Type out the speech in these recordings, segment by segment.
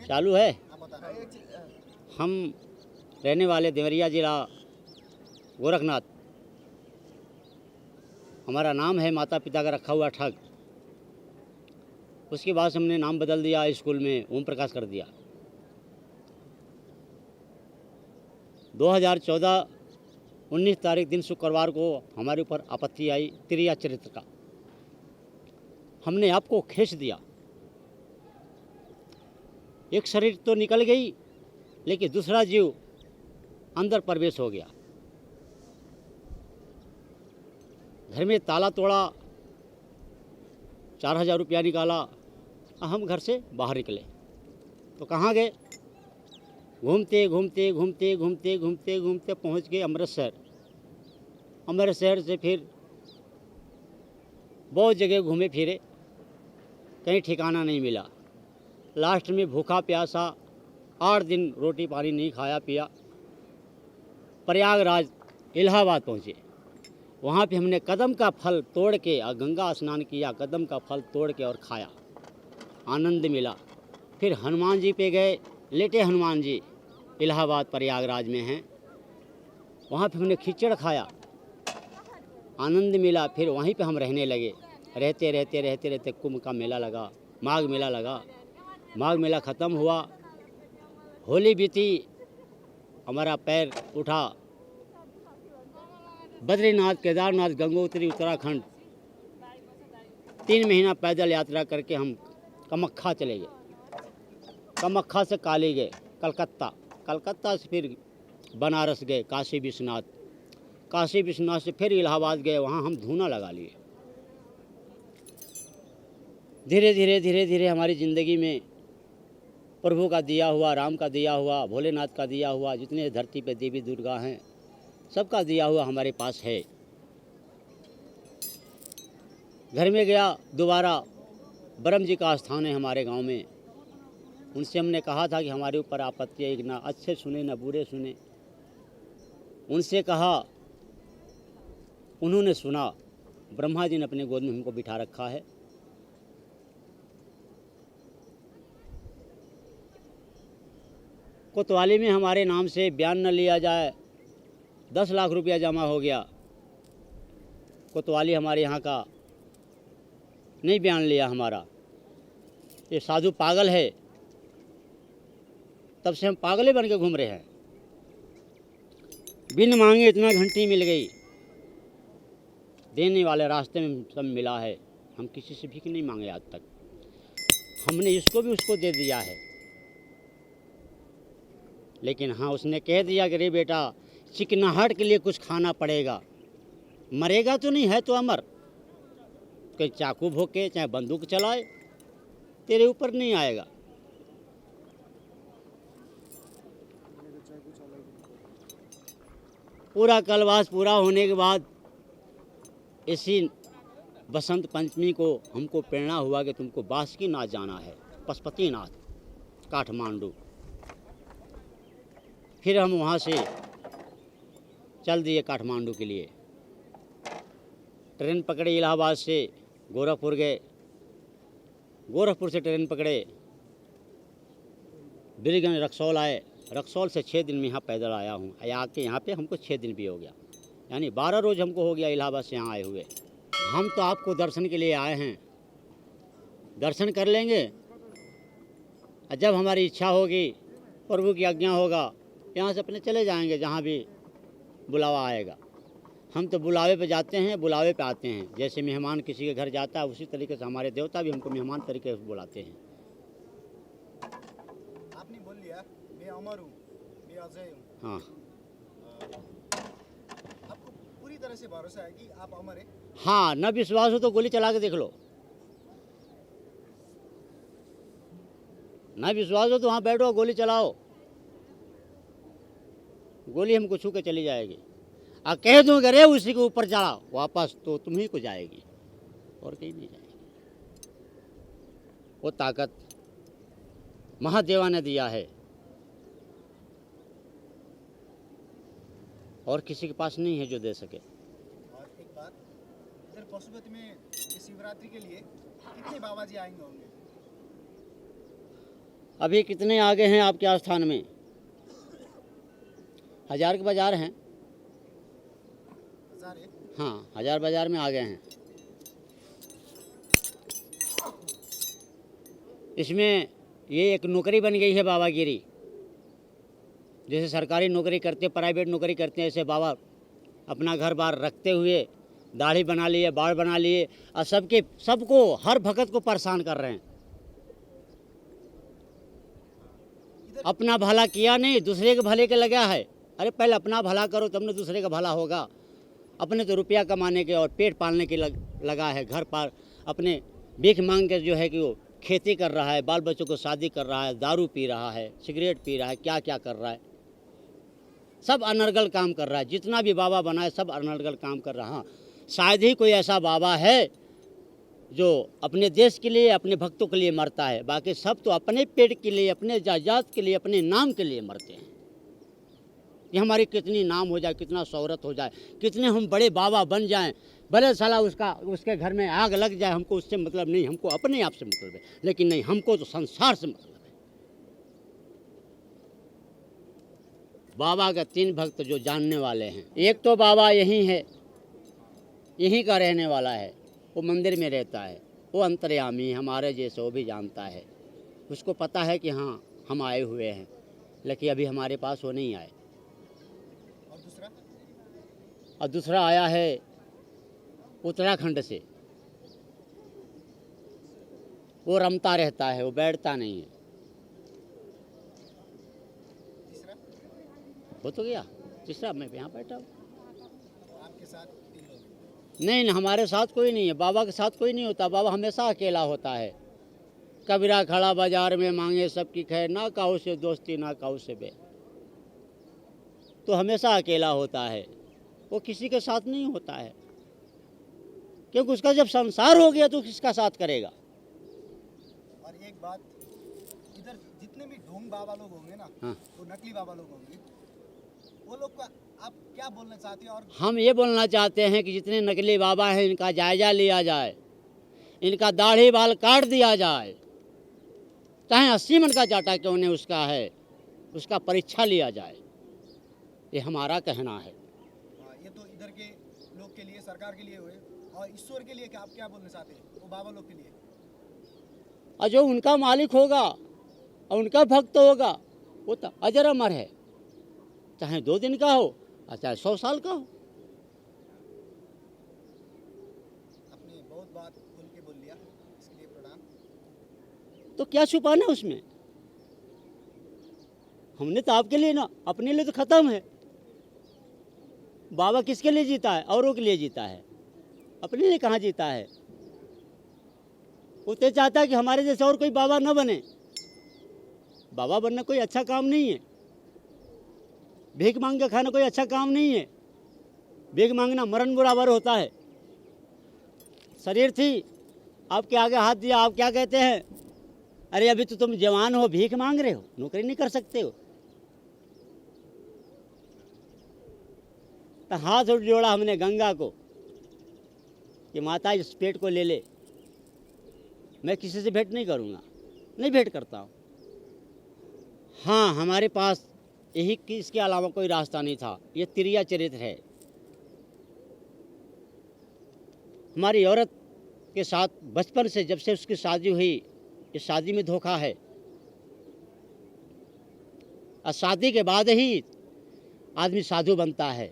चालू है। हम रहने वाले देवरिया जिला गोरखनाथ, हमारा नाम है माता पिता का रखा हुआ ठग। उसके बाद हमने नाम बदल दिया, स्कूल में ओम प्रकाश कर दिया। 2014 19 तारीख दिन शुक्रवार को हमारे ऊपर आपत्ति आई त्रिया चरित्र का। हमने आपको खींच दिया। एक शरीर तो निकल गई, लेकिन दूसरा जीव अंदर प्रवेश हो गया। घर में ताला तोड़ा, 4000 रुपया निकाला। हम घर से बाहर निकले तो कहाँ गए? घूमते घूमते घूमते घूमते घूमते घूमते पहुँच गए अमृतसर। अमृतसर से फिर बहुत जगह घूमे फिरे, कहीं ठिकाना नहीं मिला। लास्ट में भूखा प्यासा 8 दिन रोटी पानी नहीं खाया पिया, प्रयागराज इलाहाबाद पहुँचे। वहाँ पे हमने कदम का फल तोड़ के और गंगा स्नान किया, कदम का फल तोड़ के और खाया, आनंद मिला। फिर हनुमान जी पे गए, लेटे हनुमान जी इलाहाबाद प्रयागराज में हैं, वहाँ पे हमने खिचड़ खाया, आनंद मिला। फिर वहीं पे हम रहने लगे। रहते रहते रहते रहते कुंभ का मेला लगा, माघ मेला लगा। माघ मेला ख़त्म हुआ, होली बीती, हमारा पैर उठा बद्रीनाथ, केदारनाथ, गंगोत्री, उत्तराखंड। 3 महीना पैदल यात्रा करके हम कामाख्या चले गए। कामाख्या से काली गए कलकत्ता, कलकत्ता से फिर बनारस गए, काशी विश्वनाथ, काशी विश्वनाथ से फिर इलाहाबाद गए। वहाँ हम धूना लगा लिए। धीरे धीरे धीरे धीरे हमारी ज़िंदगी में प्रभु का दिया हुआ, राम का दिया हुआ, भोलेनाथ का दिया हुआ, जितने धरती पे देवी दुर्गा हैं सबका दिया हुआ हमारे पास है। घर में गया दोबारा, ब्रह्म जी का स्थान है हमारे गांव में। उनसे हमने कहा था कि हमारे ऊपर आपत्ति है, ना अच्छे सुने ना बुरे सुने। उनसे कहा, उन्होंने सुना। ब्रह्मा जी ने अपने गोद में हमको बिठा रखा है। कोतवाली में हमारे नाम से बयान न लिया जाए, 10 लाख रुपया जमा हो गया। कोतवाली हमारे यहाँ का नहीं बयान लिया हमारा। ये साधु पागल है, तब से हम पागले बन के घूम रहे हैं। बिन मांगे इतना घंटी मिल गई, देने वाले रास्ते में सब मिला है। हम किसी से भीख नहीं मांगे आज तक। हमने इसको भी उसको दे दिया है। लेकिन हाँ, उसने कह दिया कि रे बेटा, चिकनाहट के लिए कुछ खाना पड़ेगा, मरेगा तो नहीं है तो अमर। कहीं चाकू भोंके चाहे बंदूक चलाए, तेरे ऊपर नहीं आएगा। पूरा कलवास पूरा होने के बाद इसी बसंत पंचमी को हमको प्रेरणा हुआ कि तुमको बासुकीनाथ जाना है, पशुपतिनाथ, काठमांडू। फिर हम वहाँ से चल दिए काठमांडू के लिए। ट्रेन पकड़े, इलाहाबाद से गोरखपुर गए, गोरखपुर से ट्रेन पकड़े, बीरगंज रक्सौल आए। रक्सौल से 6 दिन में यहाँ पैदल आया हूँ। आके यहाँ पे हमको 6 दिन भी हो गया, यानी 12 रोज़ हमको हो गया इलाहाबाद से यहाँ आए हुए। हम तो आपको दर्शन के लिए आए हैं, दर्शन कर लेंगे। जब हमारी इच्छा होगी, प्रभु की आज्ञा होगा, यहाँ से अपने चले जाएंगे जहाँ भी बुलावा आएगा। हम तो बुलावे पे जाते हैं, बुलावे पे आते हैं। जैसे मेहमान किसी के घर जाता है, उसी तरीके से हमारे देवता भी हमको मेहमान तरीके से बुलाते हैं। आपने बोल लिया मैं अमर हूँ, मैं अजय हूँ। हाँ, आपको पूरी तरह से भरोसा है कि आप अमर हैं? हाँ, न विश्वास हो तो गोली चला के देख लो। ना विश्वास हो तो वहाँ बैठो, गोली चलाओ, गोली हमको छू के चली जाएगी। और कह दूँ अरे उसी के ऊपर चढ़ा वापस, तो तुम ही को जाएगी और कहीं नहीं जाएगी। वो ताकत महादेवा ने दिया है और किसी के पास नहीं है जो दे सके। और एक बात, इधर पशुपति में ये शिवरात्रि के लिए कितने बाबा जी आएंगे होंगे? अभी कितने आगे हैं आपके आस्थान में? 1000 के बाजार हैं। 1000 है। हाँ, 1000 बाजार में आ गए हैं। इसमें ये एक नौकरी बन गई है बाबागिरी। जैसे सरकारी नौकरी करते, प्राइवेट नौकरी करते हैं, ऐसे बाबा अपना घर बार रखते हुए दाढ़ी बना लिए, बाल बना लिए और सबको हर भगत को परेशान कर रहे हैं। अपना भला किया नहीं, दूसरे के भले के लगा है। अरे पहले अपना भला करो तब न दूसरे का भला होगा। अपने तो रुपया कमाने के और पेट पालने के लगा है। घर पर अपने भीख मांग के जो है कि वो खेती कर रहा है, बाल बच्चों को शादी कर रहा है, दारू पी रहा है, सिगरेट पी रहा है, क्या क्या कर रहा है। सब अनर्गल काम कर रहा है। जितना भी बाबा बना है सब अनर्गल काम कर रहा है। हाँ, शायद ही कोई ऐसा बाबा है जो अपने देश के लिए, अपने भक्तों के लिए मरता है। बाकी सब तो अपने पेट के लिए, अपने जायदाद के लिए, अपने नाम के लिए मरते हैं। कि हमारी कितनी नाम हो जाए, कितना शोहरत हो जाए, कितने हम बड़े बाबा बन जाएं, भले साला उसके घर में आग लग जाए, हमको उससे मतलब नहीं, हमको अपने आप से मतलब है। लेकिन नहीं, हमको तो संसार से मतलब है। बाबा का 3 भक्त जो जानने वाले हैं, एक तो बाबा यही है, यहीं का रहने वाला है, वो मंदिर में रहता है, वो अंतर्यामी हमारे जैसे, वो भी जानता है। उसको पता है कि हाँ हम आए हुए हैं, लेकिन अभी हमारे पास वो नहीं आए। और दूसरा आया है उत्तराखंड से। वो रमता रहता है, वो बैठता नहीं है। हो तो गया तीसरा, मैं यहाँ बैठा हूँ। आपके साथ 3 लोग? नहीं, हमारे साथ कोई नहीं है। बाबा के साथ कोई नहीं होता। बाबा हमेशा अकेला होता है। कबीरा खड़ा बाजार में मांगे सबकी खैर, ना काहू से दोस्ती ना काहू से बे। तो हमेशा अकेला होता है, वो किसी के साथ नहीं होता है। क्योंकि उसका जब संसार हो गया तो किसका साथ करेगा। और एक बात, इधर जितने भी ढोंग बाबा लोग होंगे ना, हाँ, वो नकली बाबा लोग होंगे, वो लोग का आप क्या बोलना चाहते हैं? और हम ये बोलना चाहते हैं कि जितने नकली बाबा हैं इनका जायजा लिया जाए, इनका दाढ़ी बाल काट दिया जाए, चाहे 80 मन का जाटा क्यों नहीं उसका है, उसका परीक्षा लिया जाए। ये हमारा कहना है। ये तो इधर के लोग के लिए, सरकार के लिए हुए। और ईश्वर के लिए क्या, आप क्या बोलना चाहते हैं वो बाबा लोग के लिए? और जो उनका मालिक होगा और उनका भक्त होगा वो तो अजर अमर है, चाहे 2 दिन का हो और चाहे 100 साल का हो। आपने बहुत बात खुल के बोल लिया, इसके लिए प्रणाम। तो क्या छुपाना उसमें? हमने तो आपके लिए ना, अपने लिए तो खत्म है। बाबा किसके लिए जीता है? औरों के लिए जीता है, अपने लिए कहाँ जीता है। वो तो चाहता है कि हमारे जैसे और कोई बाबा न बने। बाबा बनना कोई अच्छा काम नहीं है। भीख मांग के खाना कोई अच्छा काम नहीं है। भीख मांगना मरण बराबर होता है। शरीर थी, आपके आगे हाथ दिया, आप क्या कहते हैं? अरे अभी तो तुम जवान हो, भीख मांग रहे हो, नौकरी नहीं कर सकते हो। तो हाथ उठ जोड़ा हमने गंगा को कि माता इस पेट को ले ले। मैं किसी से भेंट नहीं करूँगा, नहीं भेंट करता हूँ। हाँ, हमारे पास यही कि इसके अलावा कोई रास्ता नहीं था। ये त्रिया चरित्र है। हमारी औरत के साथ बचपन से जब से उसकी शादी हुई, इस शादी में धोखा है। और शादी के बाद ही आदमी साधु बनता है।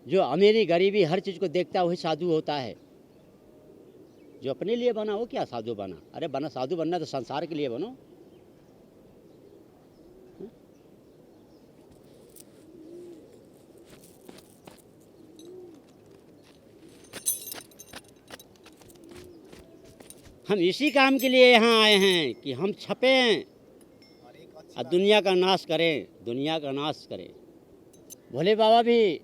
जो अमीरी गरीबी हर चीज़ को देखता है वही साधु होता है। जो अपने लिए बना वो क्या साधु बना? अरे बना, साधु बनना तो संसार के लिए बनो। हम इसी काम के लिए यहाँ आए हैं कि हम छपें और एक अच्छी और दुनिया का नाश करें, दुनिया का नाश करें। भोले बाबा भी,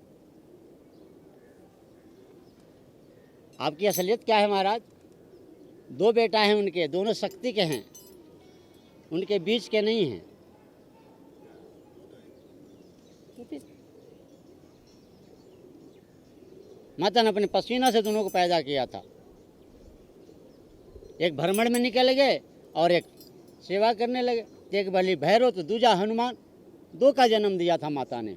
आपकी असलियत क्या है महाराज? 2 बेटा हैं उनके, दोनों शक्ति के हैं, उनके बीच के नहीं हैं। माता ने अपने पसीना से दोनों को पैदा किया था। एक भ्रमण में निकल गए और एक सेवा करने लगे। एक बलि भैरव तो दूजा हनुमान, दो का जन्म दिया था माता ने,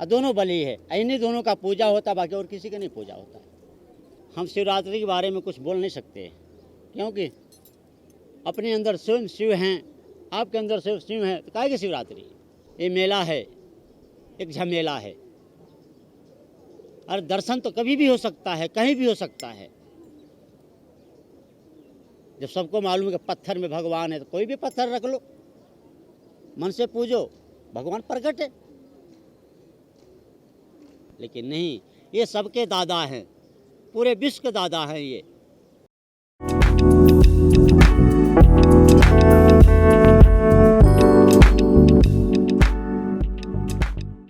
और दोनों बलि है। इन्हीं दोनों का पूजा होता, बाकी और किसी का नहीं पूजा होता। हम शिवरात्रि के बारे में कुछ बोल नहीं सकते, क्योंकि अपने अंदर स्वयं शिव हैं, आपके अंदर स्वयं शिव हैं, तो काहे की शिवरात्रि? ये मेला है, एक झमेला है। और दर्शन तो कभी भी हो सकता है, कहीं भी हो सकता है। जब सबको मालूम है कि पत्थर में भगवान है, तो कोई भी पत्थर रख लो, मन से पूजो, भगवान प्रकट है। लेकिन नहीं, ये सबके दादा हैं, पूरे विश्व के दादा हैं ये।